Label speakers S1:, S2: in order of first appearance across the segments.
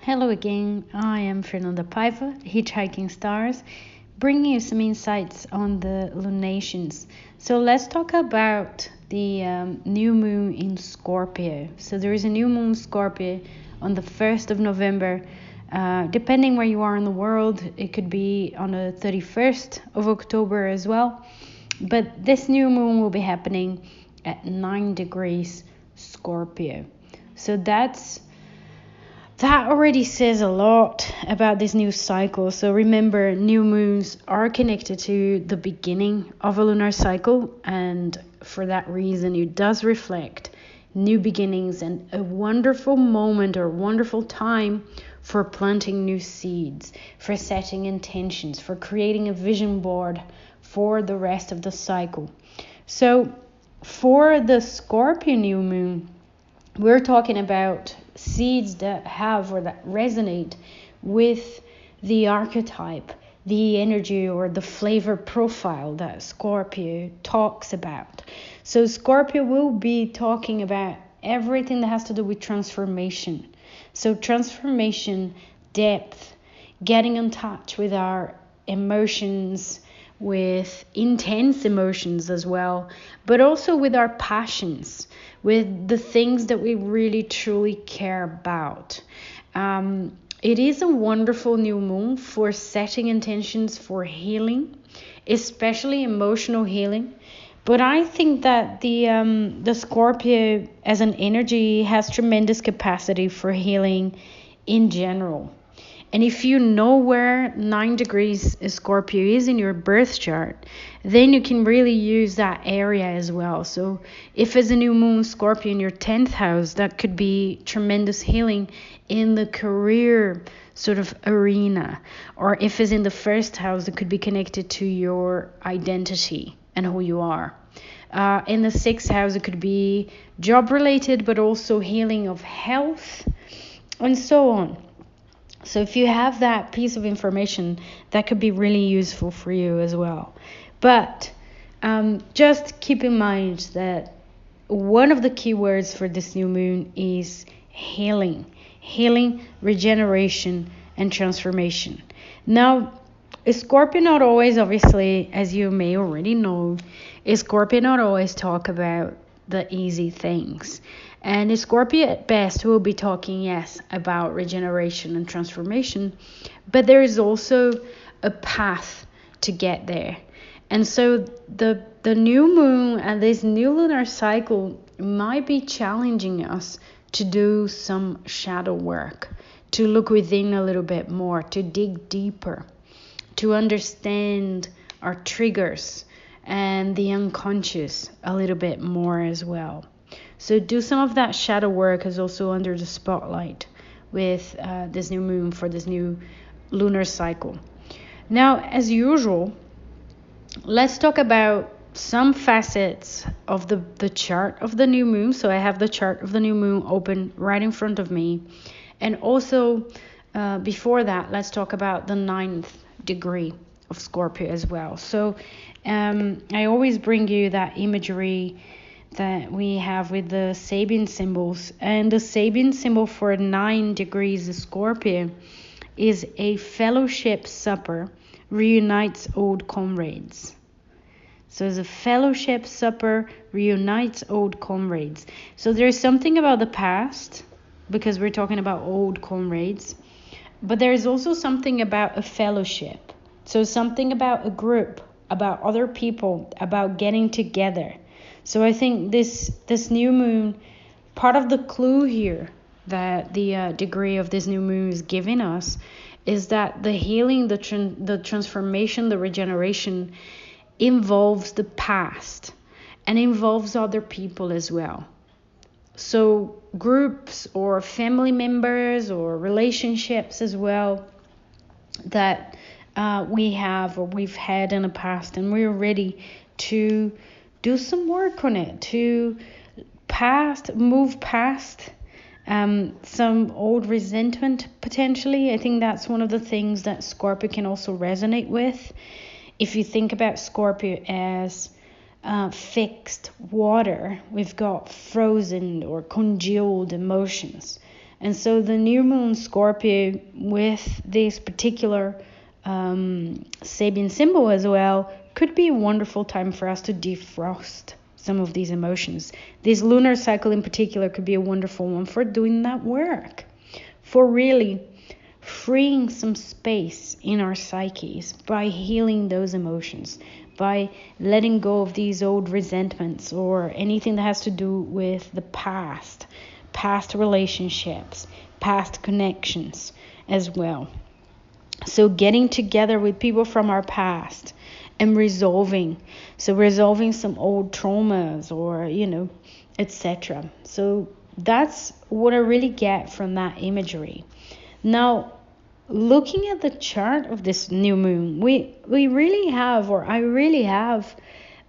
S1: Hello again, I am Fernanda Paiva, Hitchhiking Stars, bringing you some insights on the lunations. So let's talk about the new moon in Scorpio. So there is a new moon in Scorpio on the 1st of November. Depending where you are in the world, it could be on the 31st of October as well. But this new moon will be happening at 9 degrees Scorpio. So that already says a lot about this new cycle. So remember, new moons are connected to the beginning of a lunar cycle, and for that reason it does reflect new beginnings and a wonderful moment or wonderful time for planting new seeds, for setting intentions, for creating a vision board for the rest of the cycle. So for the Scorpio new moon, we're talking about seeds that have or that resonate with the archetype, the energy or the flavor profile that Scorpio talks about. So Scorpio will be talking about everything that has to do with transformation. So transformation, depth, getting in touch with our emotions, with intense emotions as well, but also with our passions, with the things that we really truly care about. It is a wonderful new moon for setting intentions for healing, especially emotional healing. But I think that the Scorpio as an energy has tremendous capacity for healing in general. And if you know where 9 degrees Scorpio is in your birth chart, then you can really use that area as well. So if it's a new moon Scorpio in your 10th house, that could be tremendous healing in the career sort of arena. Or if it's in the first house, it could be connected to your identity and who you are. In the 6th house, it could be job related, but also healing of health and so on. So if you have that piece of information, that could be really useful for you as well. But just keep in mind that one of the key words for this new moon is healing, regeneration, and transformation. Now, Scorpio not always, obviously, as you may already know, Scorpio not always talk about the easy things. And Scorpio at best will be talking, yes, about regeneration and transformation, but there is also a path to get there. And so the new moon and this new lunar cycle might be challenging us to do some shadow work, to look within a little bit more, to dig deeper, to understand our triggers and the unconscious a little bit more as well. So do some of that shadow work is also under the spotlight with this new moon for this new lunar cycle. Now, as usual, let's talk about some facets of the chart of the new moon. So I have the chart of the new moon open right in front of me. And also before that, let's talk about the 9th degree of Scorpio as well. So I always bring you that imagery that we have with the Sabian symbols. And the Sabian symbol for 9 degrees Scorpio is a fellowship supper reunites old comrades. So the fellowship supper reunites old comrades. So there's something about the past, because we're talking about old comrades, but there's also something about a fellowship. So something about a group, about other people, about getting together. So I think this new moon, part of the clue here that the degree of this new moon is giving us is that the healing, the transformation, the regeneration involves the past and involves other people as well. So groups or family members or relationships as well that we have or we've had in the past, and we're ready to do some work on it, to move past some old resentment potentially. I think that's one of the things that Scorpio can also resonate with. If you think about Scorpio as fixed water, we've got frozen or congealed emotions. And so the new moon Scorpio with this particular Sabian symbol as well could be a wonderful time for us to defrost some of these emotions. This lunar cycle in particular could be a wonderful one for doing that work, for really freeing some space in our psyches by healing those emotions, by letting go of these old resentments or anything that has to do with the past relationships, past connections as well. So getting together with people from our past and resolving some old traumas or, etc. So that's what I really get from that imagery. Now, looking at the chart of this new moon, we really have, or I really have,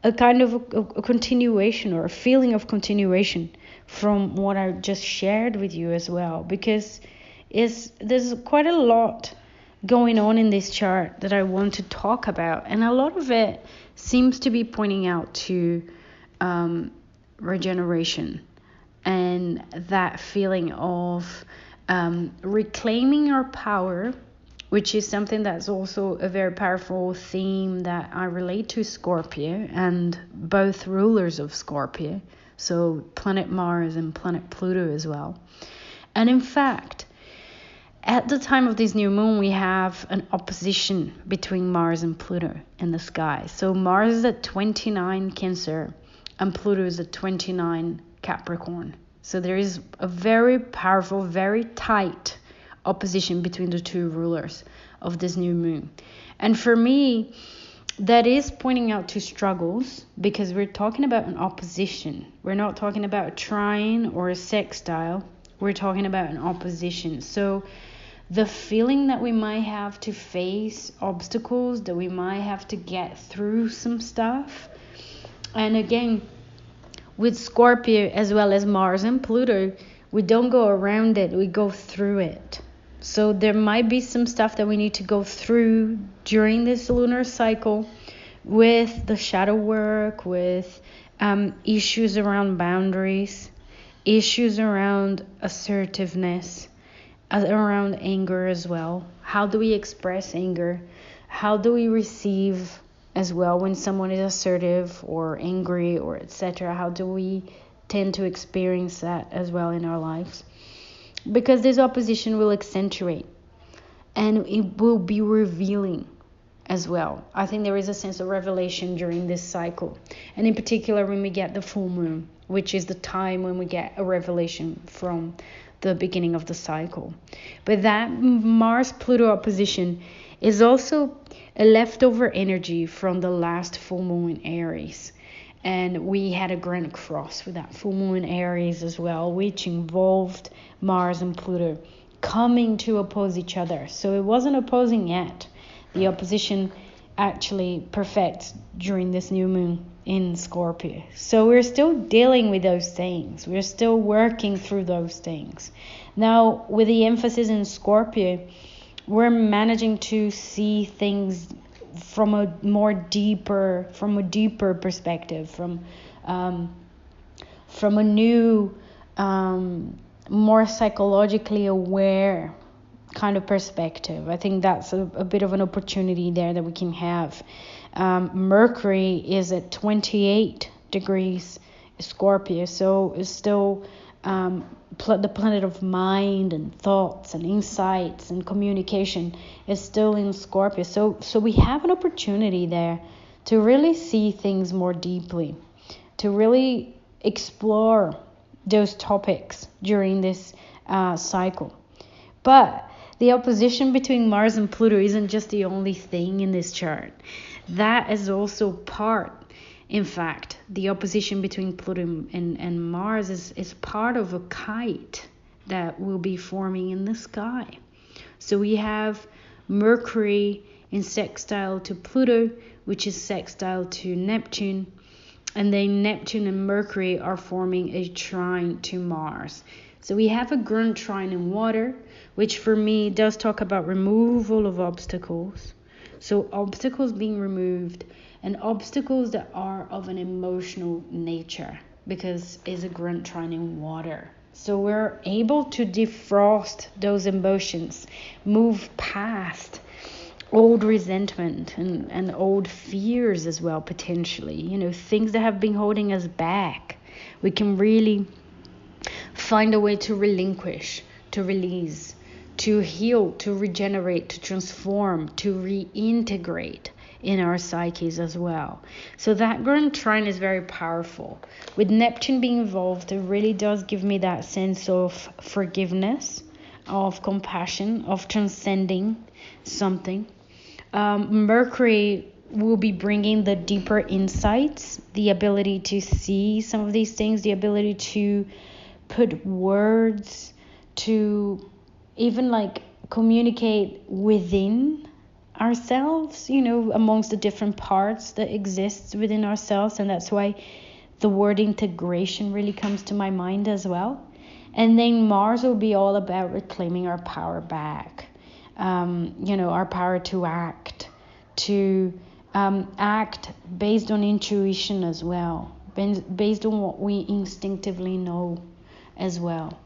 S1: a kind of a continuation or a feeling of continuation from what I just shared with you as well, because there's quite a lot going on in this chart that I want to talk about, and a lot of it seems to be pointing out to regeneration and that feeling of reclaiming our power, which is something that's also a very powerful theme that I relate to Scorpio and both rulers of Scorpio, so planet Mars and planet Pluto as well. And in fact, at the time of this new moon, we have an opposition between Mars and Pluto in the sky. So Mars is at 29 Cancer and Pluto is at 29 Capricorn. So there is a very powerful, very tight opposition between the two rulers of this new moon. And for me, that is pointing out to struggles, because we're talking about an opposition. We're not talking about a trine or a sextile. We're talking about an opposition. So the feeling that we might have to face obstacles, that we might have to get through some stuff. And again, with Scorpio as well as Mars and Pluto, we don't go around it, we go through it. So there might be some stuff that we need to go through during this lunar cycle with the shadow work, with issues around boundaries, issues around assertiveness, around anger as well. How do we express anger? How do we receive as well when someone is assertive or angry or etc.? How do we tend to experience that as well in our lives? Because this opposition will accentuate and it will be revealing as well. I think there is a sense of revelation during this cycle, and in particular when we get the full moon, which is the time when we get a revelation from the beginning of the cycle. But that Mars-Pluto opposition is also a leftover energy from the last full moon in Aries. And we had a grand cross with that full moon in Aries as well, which involved Mars and Pluto coming to oppose each other. So it wasn't opposing yet. The opposition actually perfects during this new moon in Scorpio. So we're still dealing with those things. We're still working through those things. Now, with the emphasis in Scorpio, we're managing to see things from a deeper perspective, from a new, more psychologically aware kind of perspective. I think that's a bit of an opportunity there that we can have. Mercury is at 28 degrees Scorpio, so it's still the planet of mind and thoughts and insights and communication is still in Scorpio. So we have an opportunity there to really see things more deeply, to really explore those topics during this cycle. But the opposition between Mars and Pluto isn't just the only thing in this chart. That is also part, in fact, the opposition between Pluto and Mars is part of a kite that will be forming in the sky. So we have Mercury in sextile to Pluto, which is sextile to Neptune. And then Neptune and Mercury are forming a trine to Mars. So we have a grand trine in water, which for me does talk about removal of obstacles. So obstacles being removed, and obstacles that are of an emotional nature, because it's a grand trine in water. So we're able to defrost those emotions, move past old resentment and old fears as well, potentially, things that have been holding us back. We can really find a way to relinquish, to release, to heal, to regenerate, to transform, to reintegrate in our psyches as well. So that grand trine is very powerful. With Neptune being involved, it really does give me that sense of forgiveness, of compassion, of transcending something. Mercury will be bringing the deeper insights, the ability to see some of these things, the ability to put words, to even like communicate within ourselves, amongst the different parts that exist within ourselves. And that's why the word integration really comes to my mind as well. And then Mars will be all about reclaiming our power back, our power to act based on intuition as well, based on what we instinctively know as well.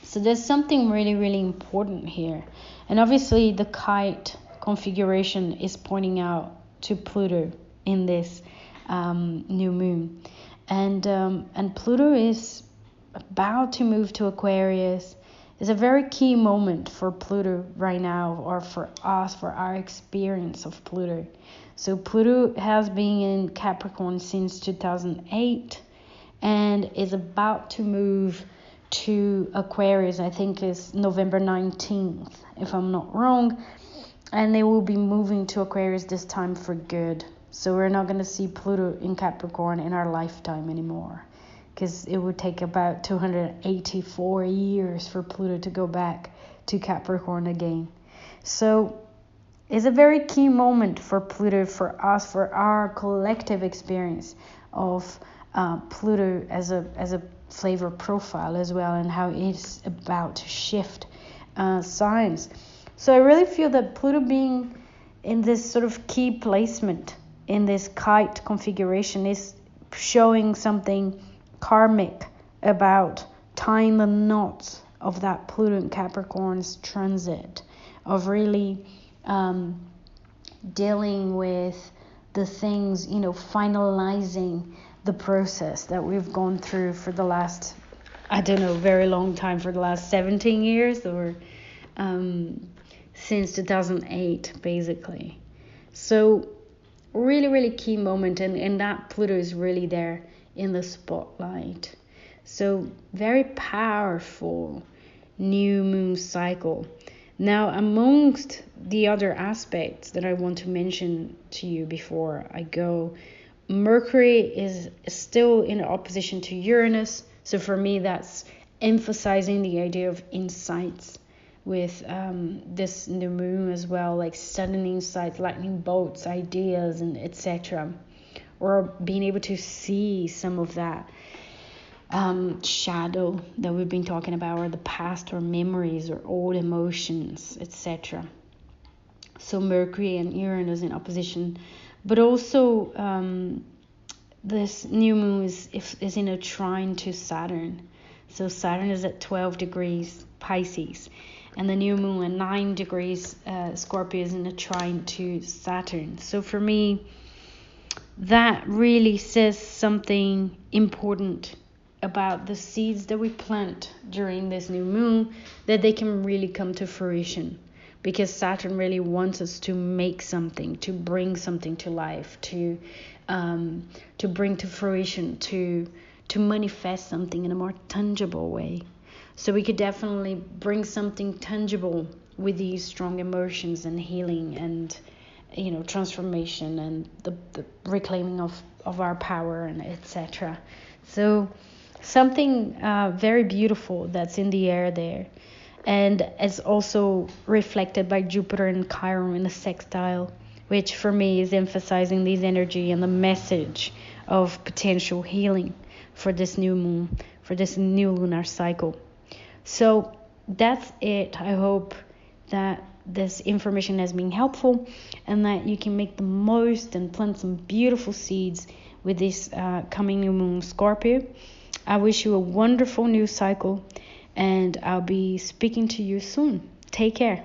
S1: So there's something really, really important here. And obviously the kite configuration is pointing out to Pluto in this new moon. And Pluto is about to move to Aquarius. It's a very key moment for Pluto right now, or for us, for our experience of Pluto. So Pluto has been in Capricorn since 2008 and is about to move to Aquarius. I think it's November 19th, if I'm not wrong. And they will be moving to Aquarius this time for good. So we're not going to see Pluto in Capricorn in our lifetime anymore, because it would take about 284 years for Pluto to go back to Capricorn again. So it's a very key moment for Pluto, for us, for our collective experience of Pluto as a flavor profile as well, and how it's about to shift signs. So I really feel that Pluto being in this sort of key placement in this kite configuration is showing something karmic about tying the knots of that Pluto and Capricorn's transit, of really dealing with the things, finalizing the process that we've gone through for the last, very long time, for the last 17 years, or since 2008, basically. So really, really key moment, and that Pluto is really there in the spotlight. So very powerful new moon cycle. Now, amongst the other aspects that I want to mention to you before I go, Mercury is still in opposition to Uranus. So for me, that's emphasizing the idea of insights with this new moon as well, like sudden insights, lightning bolts, ideas, and etc. Or being able to see some of that shadow that we've been talking about, or the past, or memories, or old emotions, etc. So Mercury and Uranus in opposition, but also this new moon is in a trine to Saturn. So Saturn is at 12 degrees Pisces, and the new moon at 9 degrees Scorpio is in a trine to Saturn. So for me, that really says something important about the seeds that we plant during this new moon, that they can really come to fruition, because Saturn really wants us to make something, to bring something to life, to bring to fruition, to manifest something in a more tangible way. So we could definitely bring something tangible with these strong emotions and healing and transformation and the reclaiming of our power and etc. So something very beautiful that's in the air there, and it's also reflected by Jupiter and Chiron in a sextile, which for me is emphasizing this energy and the message of potential healing for this new moon, for this new lunar cycle. So that's it. I hope that this information has been helpful, and that you can make the most and plant some beautiful seeds with this coming new moon Scorpio. I wish you a wonderful new cycle, and I'll be speaking to you soon. Take care.